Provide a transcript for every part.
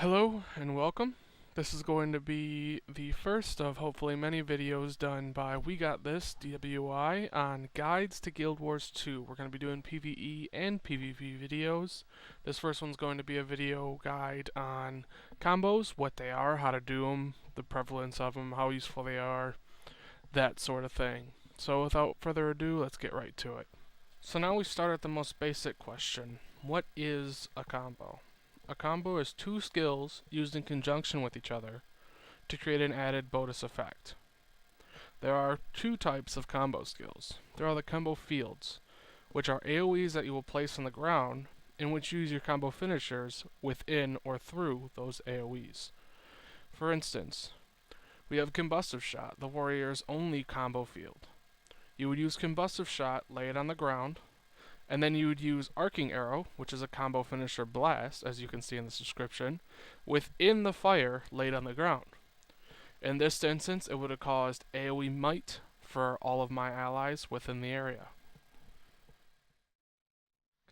Hello and welcome. This is going to be the first of hopefully many videos done by We Got This DWI on Guides to Guild Wars 2. We're going to be doing PvE and PvP videos. This first one's going to be a video guide on combos, what they are, how to do them, the prevalence of them, how useful they are, that sort of thing. So without further ado, let's get right to it. So now we start at the most basic question. What is a combo? A combo is two skills used in conjunction with each other to create an added bonus effect. There are two types of combo skills. There are the combo fields, which are AoEs that you will place on the ground, in which you use your combo finishers within or through those AoEs. For instance, we have Combustive Shot, the warrior's only combo field. You would use Combustive Shot, lay it on the ground, and then you would use Arcing Arrow, which is a combo finisher blast, as you can see in this description, within the fire laid on the ground. In this instance, it would have caused AoE Might for all of my allies within the area.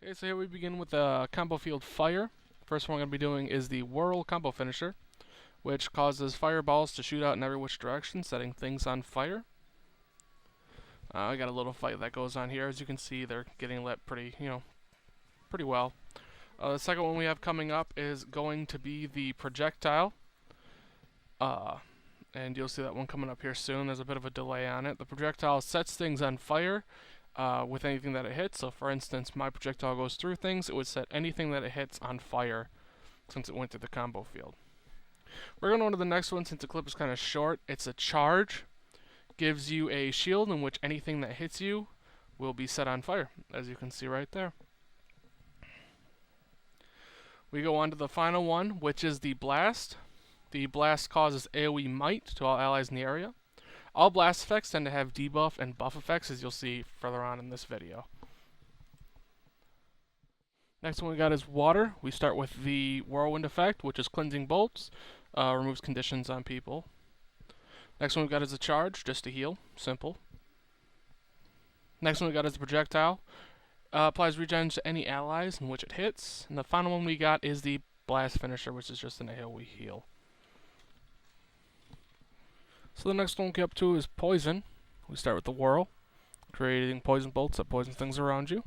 Okay, so here we begin with the combo field Fire. First one we're going to be doing is the Whirl combo finisher, which causes fireballs to shoot out in every which direction, setting things on fire. I got a little fight that goes on here. As you can see, they're getting lit pretty well. The second one we have coming up is going to be the projectile. And you'll see that one coming up here soon. There's a bit of a delay on it. The projectile sets things on fire with anything that it hits. So for instance, my projectile goes through things. It would set anything that it hits on fire since it went through the combo field. We're going on to the next one since the clip is kind of short. It's a charge. Gives you a shield in which anything that hits you will be set on fire, as you can see right there. We go on to the final one, which is the blast. The blast causes AoE Might to all allies in the area. All blast effects tend to have debuff and buff effects, as you'll see further on in this video. Next one we got is water. We start with the whirlwind effect, which is cleansing bolts, removes conditions on people. Next one we got is a charge, just to heal, simple. Next one we got is a projectile, applies regen to any allies in which it hits. And the final one we got is the blast finisher, which is just an AoE heal. So the next one we get up to is poison. We start with the whirl, creating poison bolts that poison things around you.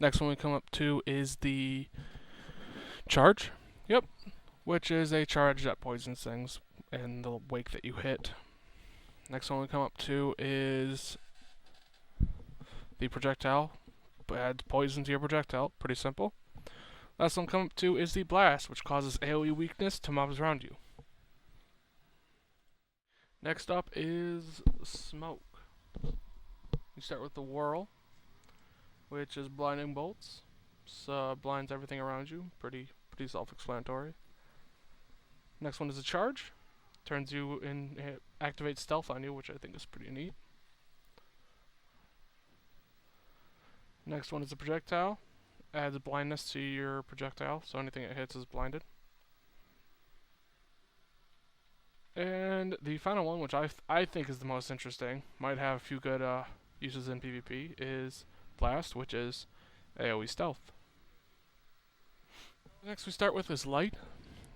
Next one we come up to is the charge, which is a charge that poisons things in the wake that you hit. Next one we come up to is the projectile. Adds poison to your projectile. Pretty simple. Last one we come up to is the blast, which causes AoE weakness to mobs around you. Next up is smoke. You start with the whirl, which is blinding bolts. So blinds everything around you. Pretty self-explanatory. Next one is a charge. Turns you in, activates stealth on you, which I think is pretty neat. Next one is a projectile. Adds blindness to your projectile, so anything it hits is blinded. And the final one, which I think is the most interesting, might have a few good uses in PvP, is blast, which is AoE stealth. Next we start with is light.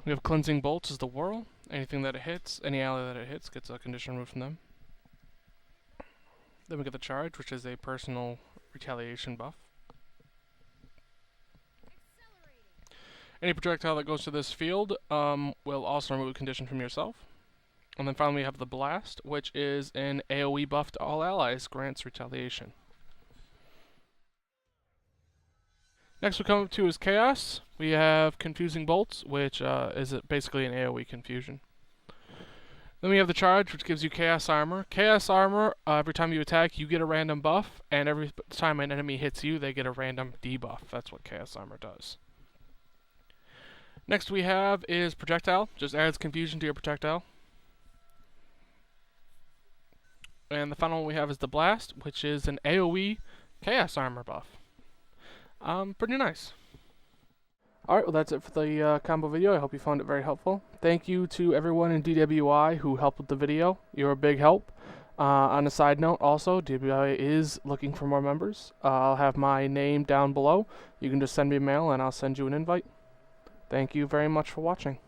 We have cleansing bolts as the whirl. Anything that it hits, any ally that it hits, gets a condition removed from them. Then we get the charge, which is a personal retaliation buff. Any projectile that goes to this field will also remove a condition from yourself. And then finally we have the blast, which is an AoE buff to all allies, grants retaliation. Next we come up to is Chaos. We have Confusing Bolts, which is basically an AoE confusion. Then we have the Charge, which gives you Chaos Armor. Chaos Armor, every time you attack, you get a random buff, and every time an enemy hits you, they get a random debuff. That's what Chaos Armor does. Next we have is Projectile, just adds confusion to your projectile. And the final one we have is the Blast, which is an AoE Chaos Armor buff. Pretty nice. Alright, well that's it for the combo video. I hope you found it very helpful. Thank you to everyone in DWI who helped with the video. You're a big help. On a side note also, DWI is looking for more members. I'll have my name down below. You can just send me a mail and I'll send you an invite. Thank you very much for watching.